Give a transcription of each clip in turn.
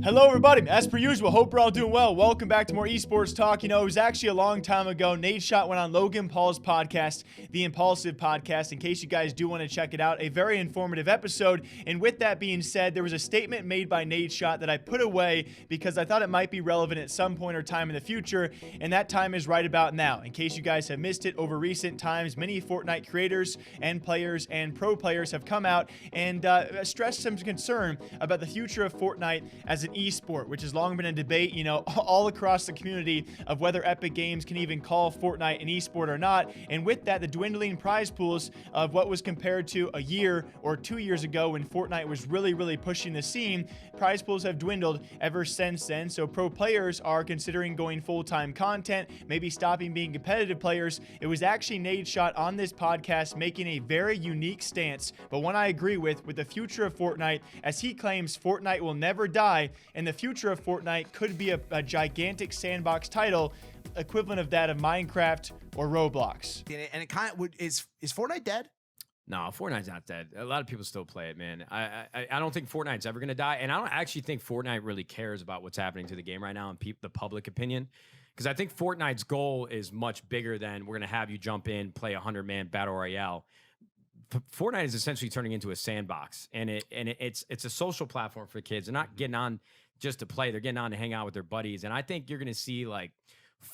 Hello, everybody. As per usual, hope we're all doing well. Welcome back to more esports talk. You know, it was actually a long time ago. Nadeshot went on Logan Paul's podcast, the Impulsive Podcast. In case you guys do want to check it out, a very informative episode. And with that being said, there was a statement made by Nadeshot that I put away because I thought it might be relevant at some point or time in the future. And that time is right about now. In case you guys have missed it, over recent times, many Fortnite creators and players and pro players have come out and stressed some concern about the future of Fortnite as an esport, which has long been a debate, you know, all across the community of whether Epic Games can even call Fortnite an esport or not. And with that, the dwindling prize pools of what was compared to a year or 2 years ago when Fortnite was really pushing the scene, prize pools have dwindled ever since then. So pro players are considering going full-time content, maybe stopping being competitive players. It was actually Nadeshot on this podcast making a very unique stance, but one I agree with the future of Fortnite, as he claims Fortnite will never die, and the future of Fortnite could be a gigantic sandbox title, equivalent of that of Minecraft or Roblox. And it kind of is Fortnite dead? No, Fortnite's not dead. A lot of people still play it, man. I don't think Fortnite's ever going to die, and I don't actually think Fortnite really cares about what's happening to the game right now and the public opinion, because I think Fortnite's goal is much bigger than we're going to have you jump in, play a 100-man battle royale. Fortnite is essentially turning into a sandbox, and it's a social platform for kids. They're not getting on just to play; they're getting on to hang out with their buddies. And I think you're going to see like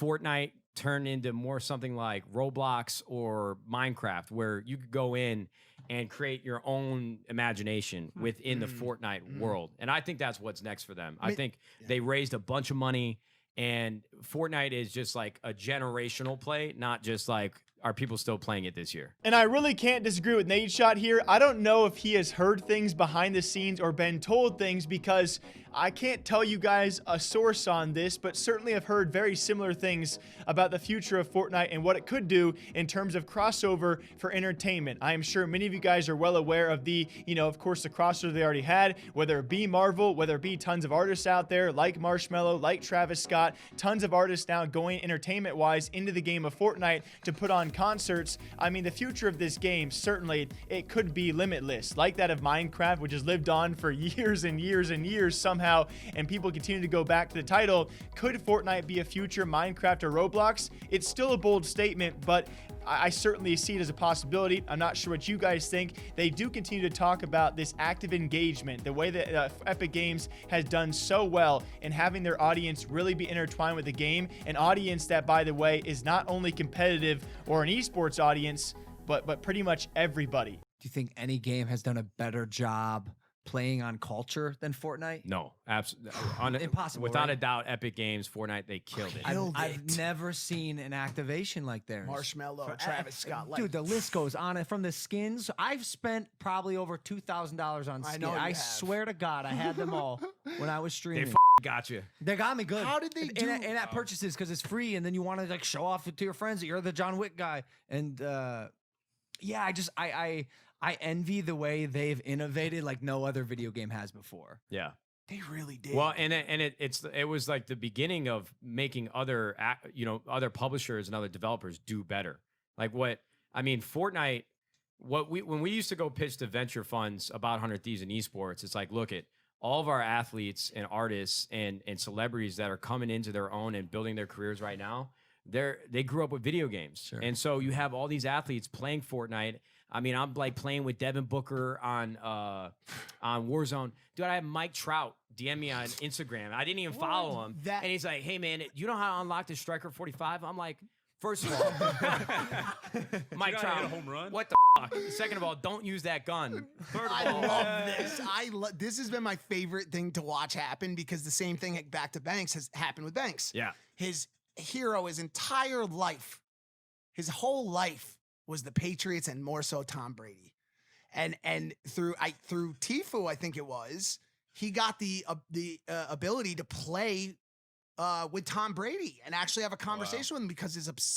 Fortnite turn into more something like Roblox or Minecraft, where you could go in and create your own imagination within the Fortnite world. And I think that's what's next for them. I think they raised a bunch of money, and Fortnite is just like a generational play, not just like, are people still playing it this year? And I really can't disagree with Nadeshot here. I don't know if he has heard things behind the scenes or been told things, because I can't tell you guys a source on this, but certainly I've heard very similar things about the future of Fortnite and what it could do in terms of crossover for entertainment. I am sure many of you guys are well aware of the, of course, the crossover they already had, whether it be Marvel, whether it be tons of artists out there like Marshmello, like Travis Scott, tons of artists now going entertainment-wise into the game of Fortnite to put on concerts. I mean, the future of this game, certainly, it could be limitless, like that of Minecraft, which has lived on for years and years and years somehow, and people continue to go back to the title. Could Fortnite be a future Minecraft or Roblox? It's still a bold statement, but I certainly see it as a possibility. I'm not sure what you guys think. They do continue to talk about this active engagement, the way that Epic Games has done so well in having their audience really be intertwined with the game, an audience that, by the way, is not only competitive or an esports audience, but pretty much everybody. Do you think any game has done a better job playing on culture than Fortnite? No, absolutely. Impossible. Without a doubt, Epic Games, Fortnite, they killed it. I've never seen an activation like theirs. Marshmello, Travis Scott. Dude, the list goes on. From the skins, I've spent probably over $2,000 on skins. I swear to God, I had them all when I was streaming. They got you. They got me good. How did they do? And at purchases, because it's free, and then you want to like show off to your friends that you're the John Wick guy. And yeah, I envy the way they've innovated like no other video game has before. Yeah. They really did. Well, and it was like the beginning of making other publishers and other developers do better. Like Fortnite. When we used to go pitch to venture funds about 100 Thieves in esports, it's like, look at all of our athletes and artists and celebrities that are coming into their own and building their careers right now. They grew up with video games, sure. And so you have all these athletes playing Fortnite. I mean, I'm like playing with Devin Booker on Warzone. Dude, I have Mike Trout DM me on Instagram. I didn't even follow him. And he's like, hey, man, you know how to unlock the Striker 45? I'm like, first of all, Mike Trout, hit a home run? what the fuck? Second of all, don't use that gun. Third of all, love this. This has been my favorite thing to watch happen, because the same thing back to Banks has happened with Banks. Yeah. His hero, his entire life, his whole life was the Patriots, and more so Tom Brady. And through Tfue, I think it was, he got the ability to play with Tom Brady and actually have a conversation with him, because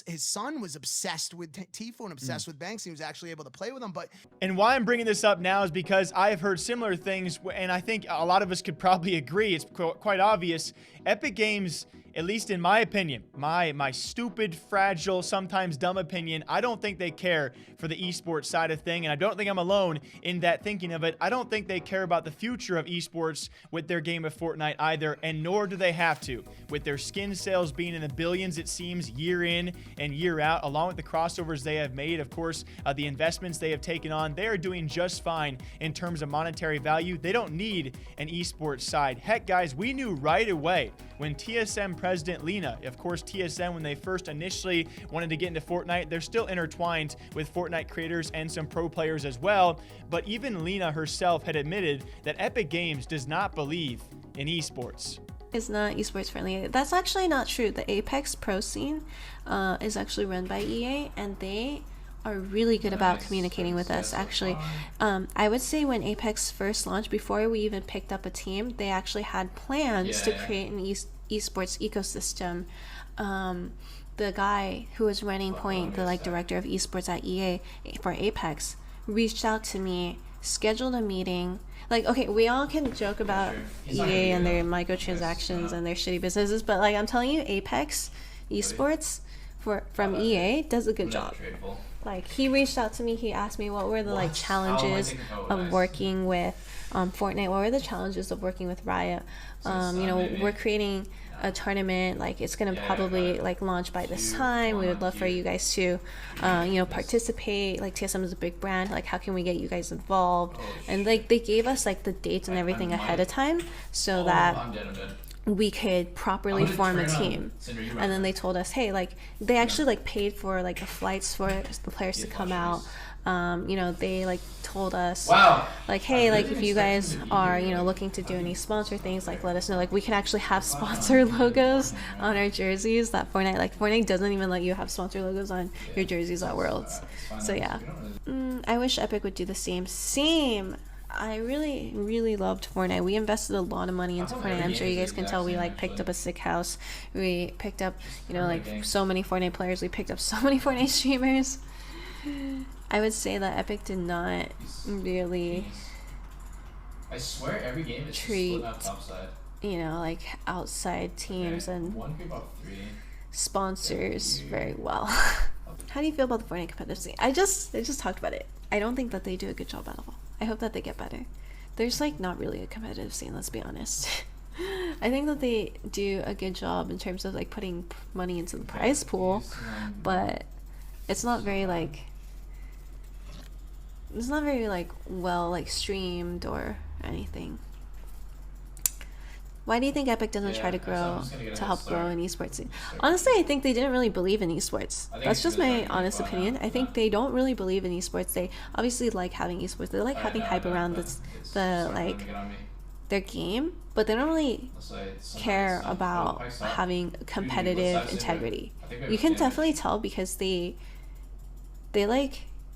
his son was obsessed with Tfue and obsessed with Banks. He was actually able to play with him. And why I'm bringing this up now is because I have heard similar things, and I think a lot of us could probably agree. It's quite obvious. Epic Games at least in my opinion, my stupid, fragile, sometimes dumb opinion, I don't think they care for the esports side of thing, and I don't think I'm alone in that thinking of it. I don't think they care about the future of esports with their game of Fortnite either, and nor do they have to. With their skin sales being in the billions, it seems, year in and year out, along with the crossovers they have made, of course, the investments they have taken on, they are doing just fine in terms of monetary value. They don't need an esports side. Heck, guys, we knew right away when TSM president Lena, of course, TSM, when they first initially wanted to get into Fortnite, they're still intertwined with Fortnite creators and some pro players as well. But even Lena herself had admitted that Epic Games does not believe in esports. It's not esports friendly. That's actually not true. The Apex Pro scene is actually run by EA, and they are really good about communicating with us. Actually, I would say when Apex first launched, before we even picked up a team, they actually had plans to create an esports ecosystem. The guy who was running point, the director of esports at EA for Apex, reached out to me, scheduled a meeting. Okay, we all can joke about EA and their microtransactions and their shitty businesses, but I'm telling you, Apex esports from EA does a good job. He reached out to me, he asked me what were the challenges of working with Fortnite, what were the challenges of working with Riot. We're creating a tournament, it's gonna probably launch by this time. We would love for you guys to participate. TSM is a big brand, how can we get you guys involved? And they gave us the dates and everything ahead of time so that we could properly form a team. And then they told us, hey, they actually paid for the flights for the players to come out. They told us, hey, if you guys are looking to do any sponsor things, let us know. We can actually have sponsor logos on our jerseys. That Fortnite doesn't even let you have sponsor logos on your jerseys at Worlds. So yeah, I wish Epic would do the same. I really, really loved Fortnite. We invested a lot of money into Fortnite. I'm sure you guys can tell we picked up a sick house. We picked up, so many Fortnite players. We picked up so many Fortnite streamers. I would say that Epic did not really treat, outside teams and sponsors very well. How do you feel about the Fortnite competitive scene? I just talked about it. I don't think that they do a good job at all. I hope that they get better. There's not really a competitive scene, let's be honest. I think that they do a good job in terms of putting money into the prize pool, but it's not very well streamed or anything. Why do you think Epic doesn't try to help grow an esports scene? Honestly, I think they didn't really believe in esports. That's just my honest opinion. I think they don't really believe in esports. They obviously like having esports. They like having hype around their game, but they don't really care about having competitive integrity. You can definitely tell because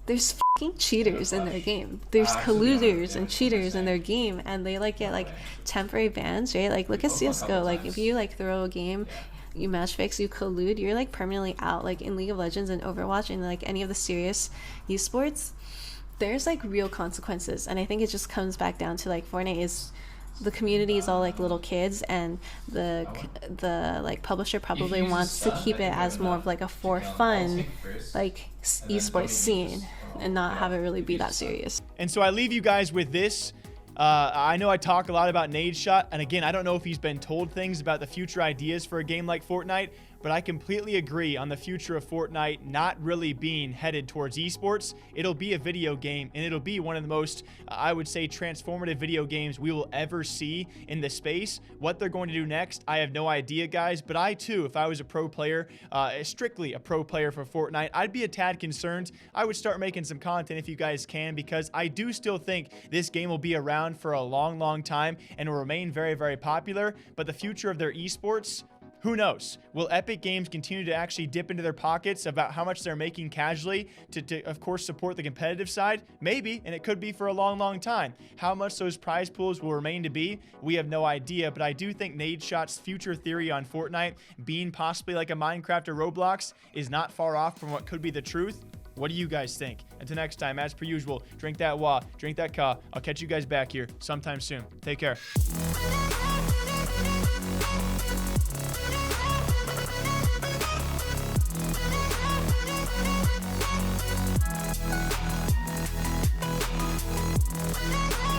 there's fucking cheaters in their game. There's colluders and cheaters in their game, and they get temporary bans, right? Look at CSGO. If you throw a game, you match fix, you collude, you're permanently out. In League of Legends and Overwatch and any of the serious esports, there's real consequences. And I think it just comes back down to Fortnite is, the community is all little kids, and the publisher probably wants to keep it as more of a for fun esports scene and not have it really be that serious. And so I leave you guys with this. I know I talk a lot about Nadeshot, and again, I don't know if he's been told things about the future ideas for a game like Fortnite, but I completely agree on the future of Fortnite not really being headed towards esports. It'll be a video game, and it'll be one of the most, I would say, transformative video games we will ever see in the space. What they're going to do next, I have no idea, guys, but I too, if I was a pro player, strictly a pro player for Fortnite, I'd be a tad concerned. I would start making some content if you guys can, because I do still think this game will be around for a long, long time and will remain very, very popular, but the future of their esports, who knows? Will Epic Games continue to actually dip into their pockets about how much they're making casually to of course, support the competitive side? Maybe, and it could be for a long, long time. How much those prize pools will remain to be, we have no idea, but I do think Nadeshot's future theory on Fortnite being possibly like a Minecraft or Roblox is not far off from what could be the truth. What do you guys think? Until next time, as per usual, drink that wa, drink that ka. I'll catch you guys back here sometime soon. Take care. Fortnite.